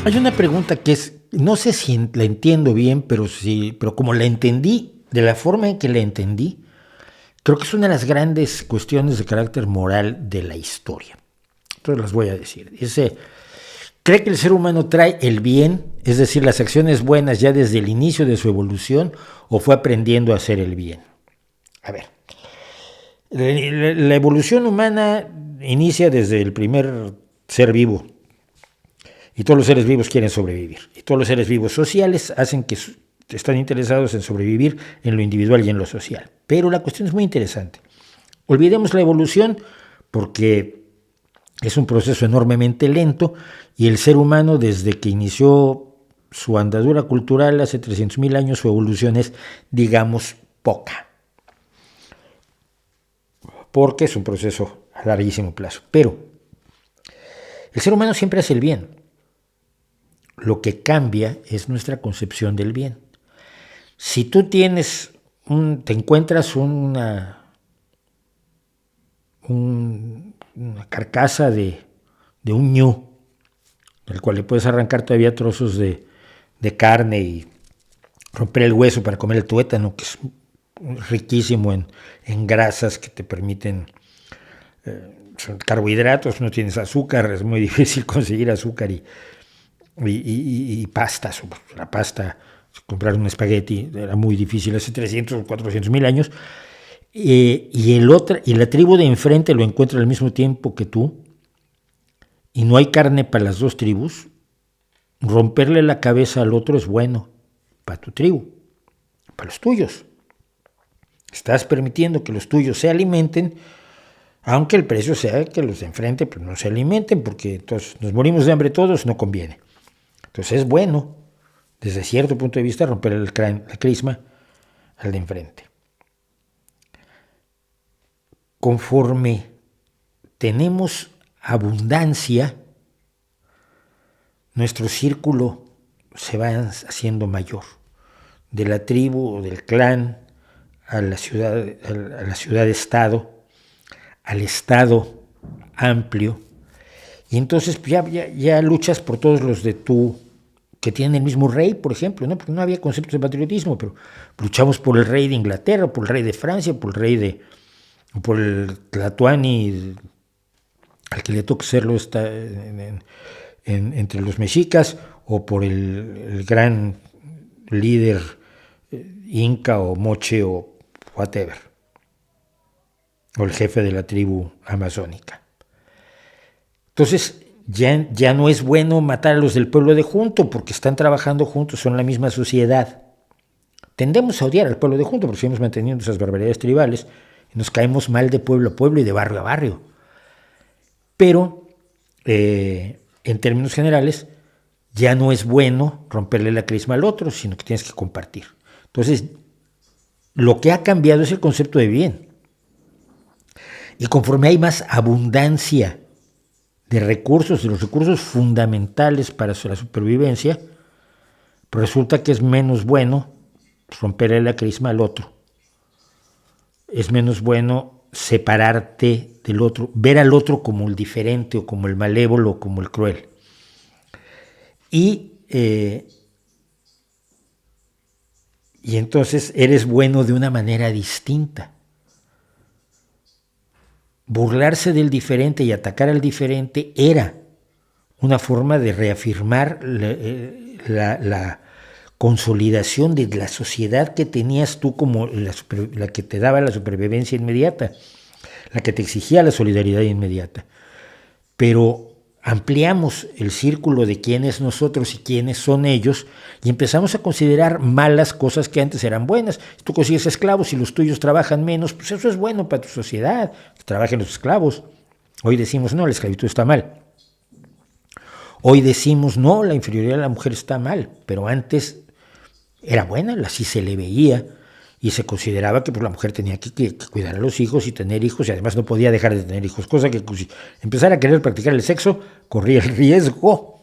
Hay una pregunta que no sé si la entiendo bien, pero como la entendí, de la forma en que la entendí, creo que es una de las grandes cuestiones de carácter moral de la historia. Entonces las voy a decir. Dice, ¿cree que el ser humano trae el bien, es decir, las acciones buenas ya desde el inicio de su evolución, o fue aprendiendo a hacer el bien? A ver, la evolución humana inicia desde el primer ser vivo, y todos los seres vivos quieren sobrevivir. Y todos los seres vivos sociales hacen que están interesados en sobrevivir en lo individual y en lo social. Pero la cuestión es muy interesante. Olvidemos la evolución porque es un proceso enormemente lento y el ser humano, desde que inició su andadura cultural hace 300.000 años, su evolución es, digamos, poca. Porque es un proceso a larguísimo plazo. Pero el ser humano siempre hace el bien. Lo que cambia es nuestra concepción del bien. Si tú te encuentras una carcasa de un ñu, del cual le puedes arrancar todavía trozos de carne y romper el hueso para comer el tuétano, que es riquísimo en grasas que te permiten, son carbohidratos, no tienes azúcar, es muy difícil conseguir azúcar y pastas. La pasta, comprar un espagueti era muy difícil hace 300 o 400.000 años. Y la tribu de enfrente lo encuentra al mismo tiempo que tú, y no hay carne para las dos tribus. Romperle la cabeza al otro es bueno para tu tribu, para los tuyos. Estás permitiendo que los tuyos se alimenten, aunque el precio sea que los de enfrente pues, no se alimenten, porque entonces nos morimos de hambre todos, no conviene. Entonces es bueno, desde cierto punto de vista, romper el crisma al de enfrente. Conforme tenemos abundancia, nuestro círculo se va haciendo mayor. De la tribu o del clan a la ciudad-estado, al estado amplio. Y entonces ya luchas por todos los de tú que tienen el mismo rey, por ejemplo, ¿no? Porque no había conceptos de patriotismo, pero luchamos por el rey de Inglaterra, por el rey de Francia, por el Tlatoani, al que le toca serlo está entre los mexicas, o por el gran líder inca o moche o whatever, o el jefe de la tribu amazónica. Entonces ya no es bueno matar a los del pueblo de junto porque están trabajando juntos, son la misma sociedad. Tendemos a odiar al pueblo de junto porque seguimos manteniendo esas barbaridades tribales y nos caemos mal de pueblo a pueblo y de barrio a barrio. Pero en términos generales ya no es bueno romperle la crisma al otro, sino que tienes que compartir. Entonces, lo que ha cambiado es el concepto de bien. Y conforme hay más abundancia de recursos, de los recursos fundamentales para la supervivencia, pues resulta que es menos bueno romperle la crisma al otro. Es menos bueno separarte del otro, ver al otro como el diferente o como el malévolo o como el cruel. Y entonces eres bueno de una manera distinta. Burlarse del diferente y atacar al diferente era una forma de reafirmar la consolidación de la sociedad que tenías tú como la que te daba la supervivencia inmediata, la que te exigía la solidaridad inmediata. Pero ampliamos el círculo de quiénes nosotros y quiénes son ellos y empezamos a considerar malas cosas que antes eran buenas. Si tú consigues esclavos y los tuyos trabajan menos, pues eso es bueno para tu sociedad, que trabajen los esclavos. Hoy decimos, no, la esclavitud está mal. Hoy decimos, no, la inferioridad de la mujer está mal, pero antes era buena, así se le veía y se consideraba que pues, la mujer tenía que cuidar a los hijos y tener hijos y además no podía dejar de tener hijos, cosa que si empezara a querer practicar el sexo corría el riesgo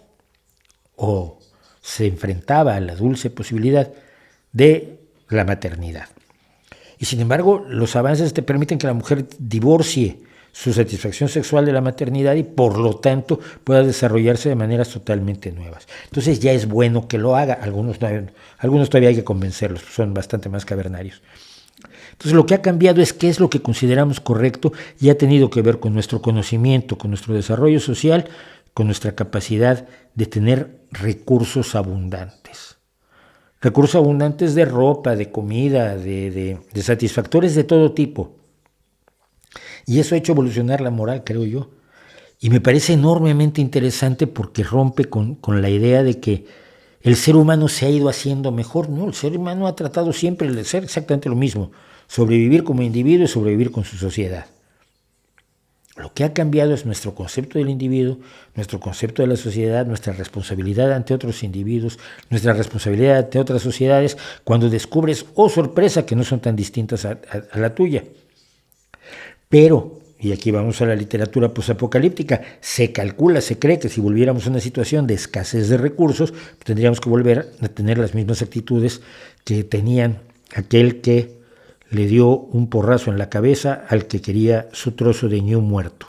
o se enfrentaba a la dulce posibilidad de la maternidad. Y sin embargo, los avances te permiten que la mujer divorcie su satisfacción sexual de la maternidad y por lo tanto pueda desarrollarse de maneras totalmente nuevas. Entonces ya es bueno que lo haga. Algunos todavía hay que convencerlos, son bastante más cavernarios. Entonces lo que ha cambiado es qué es lo que consideramos correcto y ha tenido que ver con nuestro conocimiento, con nuestro desarrollo social, con nuestra capacidad de tener recursos abundantes. Recursos abundantes de ropa, de comida, de satisfactores de todo tipo. Y eso ha hecho evolucionar la moral, creo yo. Y me parece enormemente interesante porque rompe con la idea de que el ser humano se ha ido haciendo mejor. No, el ser humano ha tratado siempre de ser exactamente lo mismo. Sobrevivir como individuo y sobrevivir con su sociedad. Lo que ha cambiado es nuestro concepto del individuo, nuestro concepto de la sociedad, nuestra responsabilidad ante otros individuos, nuestra responsabilidad ante otras sociedades, cuando descubres, oh sorpresa, que no son tan distintas a la tuya. Pero, y aquí vamos a la literatura posapocalíptica, se calcula, se cree que si volviéramos a una situación de escasez de recursos, tendríamos que volver a tener las mismas actitudes que tenían aquel que le dio un porrazo en la cabeza al que quería su trozo de ñu muerto.